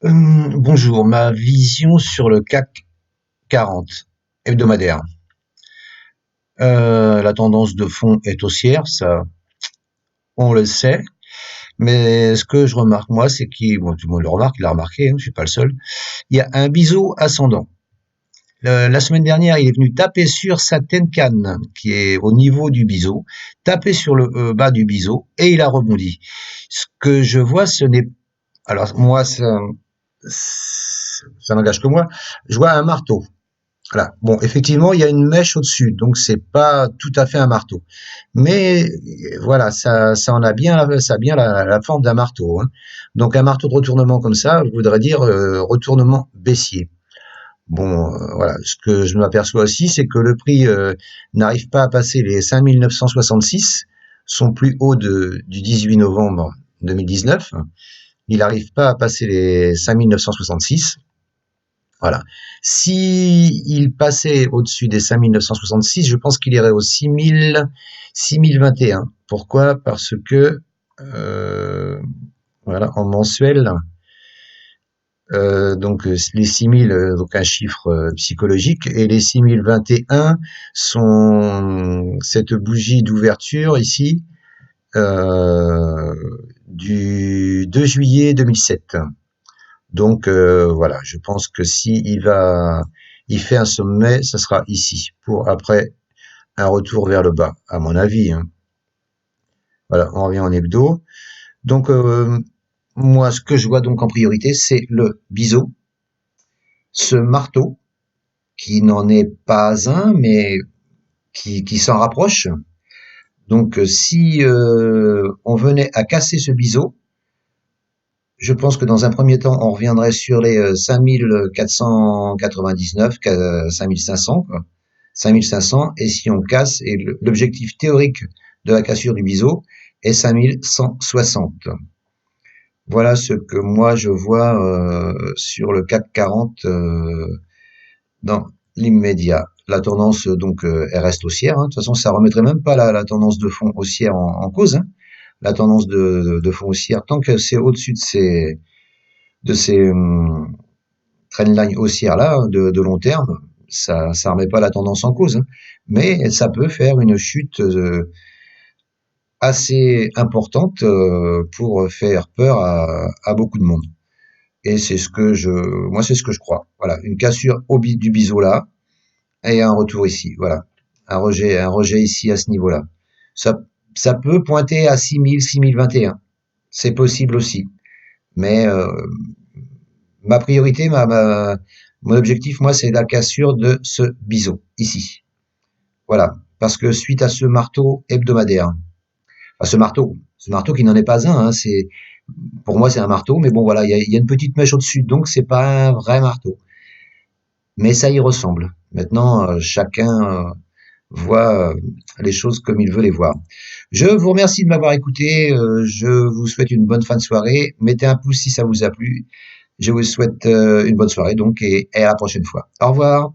Bonjour, ma vision sur le CAC 40 hebdomadaire. La tendance de fond est haussière, ça on le sait, mais ce que je remarque moi, c'est qu'il, bon, tout le monde le remarque, il l'a remarqué, hein, je suis pas le seul, il y a un biseau ascendant. La semaine dernière, il est venu taper sur sa Tenkan, qui est au niveau du biseau, taper sur le bas du biseau, et il a rebondi. Ce que je vois, ce n'est... Alors moi, ça n'engage que moi, je vois un marteau. Voilà. Bon, effectivement, il y a une mèche au-dessus, donc c'est pas tout à fait un marteau. Mais voilà, ça en a bien, ça a bien la forme d'un marteau, hein. Donc un marteau de retournement comme ça voudrait dire retournement baissier. Bon, voilà. Ce que je m'aperçois aussi, c'est que le prix n'arrive pas à passer les 5966, son plus haut du 18 novembre 2019. Il n'arrive pas à passer les 5966. Voilà. Si il passait au-dessus des 5966, je pense qu'il irait au 6021. Pourquoi? Parce que voilà, en mensuel, donc les 6000, donc un chiffre psychologique, et les 6021 sont cette bougie d'ouverture ici euh, du 2 juillet 2007. Donc voilà, je pense que si il fait un sommet, ça sera ici pour après un retour vers le bas, à mon avis, hein. Voilà, on revient en hebdo. Donc moi, ce que je vois donc en priorité, c'est le biseau, ce marteau qui n'en est pas un, mais qui s'en rapproche. Donc si on venait à casser ce biseau, je pense que dans un premier temps, on reviendrait sur les 5499, 5500, quoi. 5500, et si on casse, et l'objectif théorique de la cassure du biseau est 5160. Voilà ce que moi je vois sur le CAC 40 dans l'immédiat. La tendance donc elle reste haussière, hein. De toute façon, ça remettrait même pas la tendance de fond haussière en cause, hein. La tendance de fond haussière, tant que c'est au-dessus de ces trendlines haussières là de long terme, ça remet pas la tendance en cause, hein. Mais ça peut faire une chute assez importante pour faire peur à beaucoup de monde. Et moi c'est ce que je crois. Voilà, une cassure du biseau là et un retour ici. Voilà, un rejet ici à ce niveau-là. Ça, ça peut pointer à 6000, 6021. C'est possible aussi. Mais ma priorité, mon objectif, moi, c'est la cassure de ce biseau, ici. Voilà. Parce que suite à ce marteau hebdomadaire, à ce marteau qui n'en est pas un, hein, pour moi, c'est un marteau, mais bon, voilà, il y a une petite mèche au-dessus, donc c'est pas un vrai marteau. Mais ça y ressemble. Maintenant, chacun voit les choses comme il veut les voir. Je vous remercie de m'avoir écouté. Je vous souhaite une bonne fin de soirée. Mettez un pouce si ça vous a plu. Je vous souhaite une bonne soirée donc et à la prochaine fois. Au revoir.